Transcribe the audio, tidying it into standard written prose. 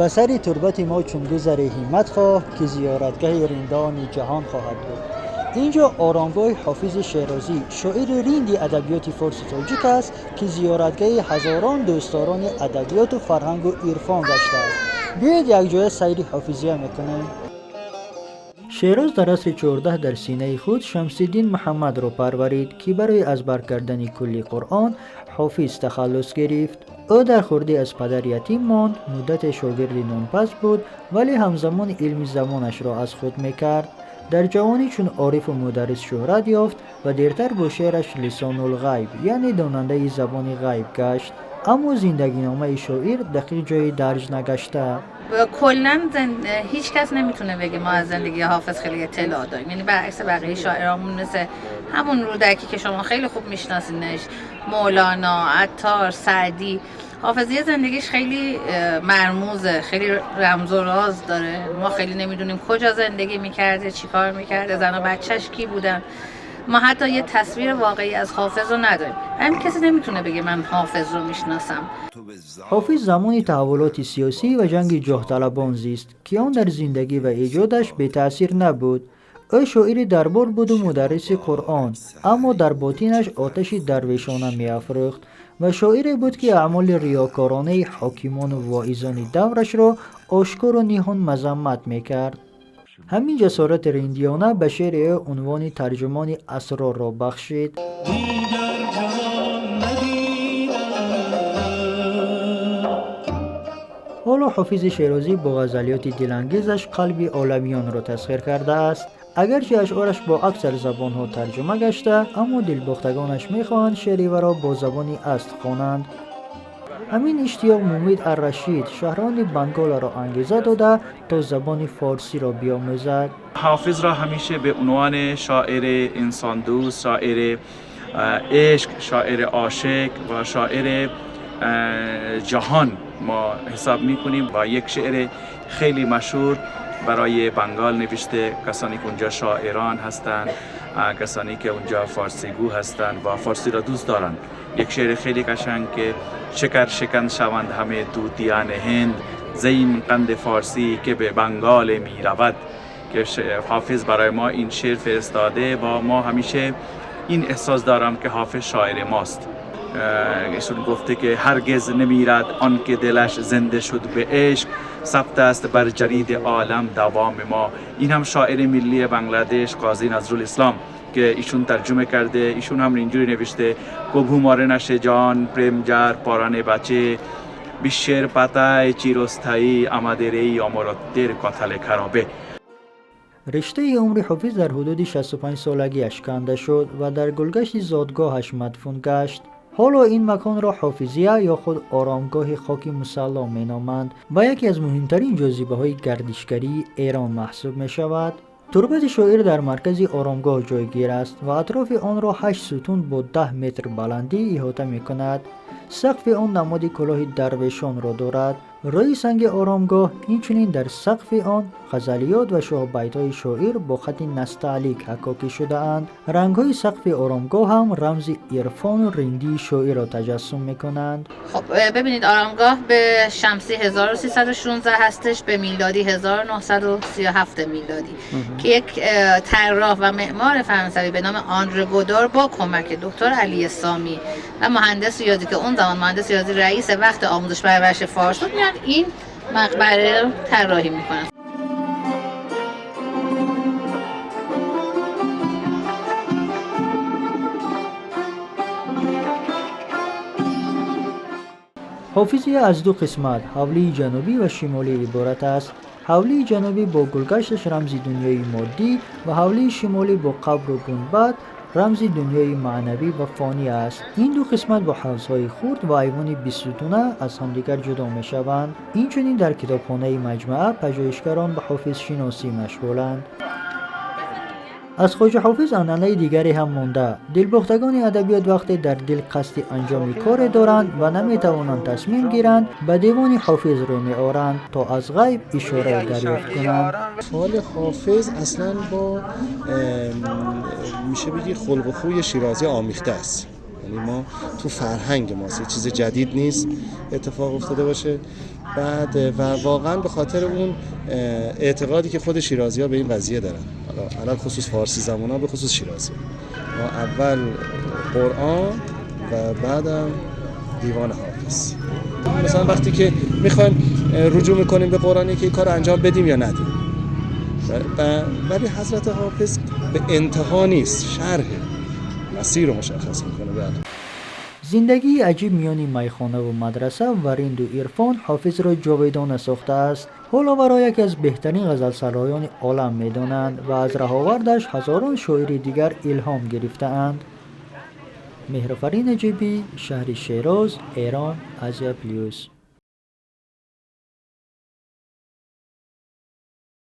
بسر تربت ما چون گذر همت خواه که زیارتگاه رندان جهان خواهد بود. اینجا آرامگاه حافظ شیرازی شاعر رند ادبیات فارسی تاجیک است که زیارتگاه هزاران دوستداران ادبیات و فرهنگ و عرفان گشته است. بیاید یک جای سیر حافظیه میکنیم. شیراز در عصر 14 در سینه خود شمس‌الدین محمد را پرورید که برای ازبر کردن کل قرآن حافظ تخلص گرفت. او در خردی از پدر یتیم ماند، مدت شاگرد نانپس بود ولی همزمان علم زمانش را از خود میکرد. در جوانی چون عارف و مدرس شهرت یافت و دیرتر با شعرش لسان الغیب یعنی داننده زبان غیب گشت، اما زندگی نامه شاعر دقیق جای درج نگشته. کلا هیچ کس نمیتونه بگه ما از زندگی حافظ خیلی اطلاع داریم، یعنی برعکس بقیه شاعرامون مثل همون رودکی که شما خیلی خوب میشناسینش، مولانا، عطار، سعدی، حافظی زندگیش خیلی مرموزه، خیلی رمز و راز داره. ما خیلی نمیدونیم کجا زندگی میکرده، چی کار میکرده، زن و بچهش کی بودن. ما حتی یه تصویر واقعی از حافظ رو نداریم. همین کسی نمیتونه بگه من حافظ رو میشناسم. حافظ زمان تحولات سیاسی و جنگ جاه طلبان زیست که آن در زندگی و ایجادش به تأثیر نبود. او شاعر دربار بود و مدرس قرآن، اما در باطنش آتش درویشانه می‌افروخت و شاعری بود که اعمال ریاکارانه حاکمان و واعظان دورش را آشکار و نهان مذمت می‌کرد. همین جسارت رندیانه به شعر او عنوان ترجمان اسرار را بخشید. حالا حافظ شیرازی با غزلیات دلانگیزش قلب عالمیان را تسخیر کرده است. اگرچه اشعارش با اکثر زبانها ترجمه گشته، اما دلباختگانش میخواهند شعر او را با زبانی اصل خوانند. همین اشتیاق مومید الرشید شهران بنگال را انگیزه داده تا زبان فارسی را بیاموزد. حافظ را همیشه به عنوان شاعر انسان دوست، شاعر عشق، شاعر عاشق و شاعر جهان ما حساب میکنیم و یک شعر خیلی مشهور برای بنگال نوشته. کسانی که اونجا شاعران هستند، کسانی که اونجا فارسی گو هستند و فارسی را دوست دارند. یک شعر خیلی قشنگ که شکر شکن شوند همه طوطیان هند، زین قند فارسی که به بنگال می رود، که حافظ برای ما این شعر فرستاده و ما همیشه این احساس دارم که حافظ شاعر ماست. ایشون گفته که هرگز نمیرد آن که دلش زنده شد به عشق، ثبت است بر جرید عالم دوام ما. این هم شاعر ملی بنگلادش قاضی نظرالاسلام که ایشون ترجمه کرده. ایشون هم اینجوری نوشته: گوبهماره نشه جان پرمجر پاران بچه، بیشتر پتای چیرستایی آمده ری آماراتر کاتل کرابه. رشته عمر حافظ در حدود 65 سالگیش کنده شد و در گلگشت زادگاهش مدفون گشت. حالا این مکان را حافظیه یا خود آرامگاه خاک مصلا می نامند و یکی از مهمترین جاذبه‌های گردشگری ایران محسوب می شود. تربت شاعر در مرکز آرامگاه جایگیر است و اطراف آن را 8 ستون با 10 متر بلندی احاطه می کند. سقف آن نماد کلاه درویشان را دارد. روی سنگ آرامگاه اینچنین در سقف آن غزلیات و شاه بیت‌های شاعر با خط نستعلیق حکاکی شده اند. رنگ‌های سقف آرامگاه هم رمز عرفان و رندی شاعر را تجسم می‌کنند. خب ببینید، آرامگاه به شمسی 1316 هستش، به میلادی 1937 میلادی که یک طراح و معمار فرانسوی به نام آندره گودار با کمک دکتر علی سامی و مهندس ریاضی که اون زمان مهندس ریاضی رئیس وقت آموزش پرورش فارس بود میان این مقبره رو طراحی میکنن. حافظیه از دو قسمت، حوله جنوبی و شمالی عبارت است. حوله جنوبی با گلگشتش رمز دنیای مادی و حوله شمالی با قبر و گنبد رمز دنیای معنوی و فانی است. این دو قسمت با حوضهای خرد و ایوان 20 ستونه از همدیگر جدا می شوند. اینچنین در کتابخانه مجموعه پژوهشگران به حافظ شناسی مشغولند. از خواجه حافظ عنعنه دیگری هم مانده. دلباختگان ادبیات وقتی در دل قصد انجام کار دارند و نمی توانند تصمیم گیرند به دیوان حافظ رو می آورند تا از غیب اشاره دریافت کنند. حال حافظ اصلا با میشه بگی خلق و خوی شیرازی آمیخته است. یعنی ما تو فرهنگ ماست، چیز جدید نیست اتفاق افتاده باشه. بعد و واقعا به خاطر اون اعتقادی که خود شیرازی‌ها به این قضیه دارن، حالا خصوص فارسی زبان‌ها به خصوص شیرازی، ما اول قرآن و بعدم دیوان حافظ. مثلا وقتی که میخوایم رجوع میکنیم به قرآنی که این کار انجام بدیم یا ندیم، ولی حضرت حافظ به انتها نیست، شرح مسیر رو مشخص میکنه. زندگی عجیب میان میخانه و مدرسه و رند و عرفان حافظ را جاویدانه ساخته است. حالا را یکی از بهترین غزلسرایان عالم میدانند و از رهاوردش هزاران شاعر دیگر الهام گرفته‌اند. مهرفرین نجیبی، شهر شیراز، ایران، آسیا پلیوس.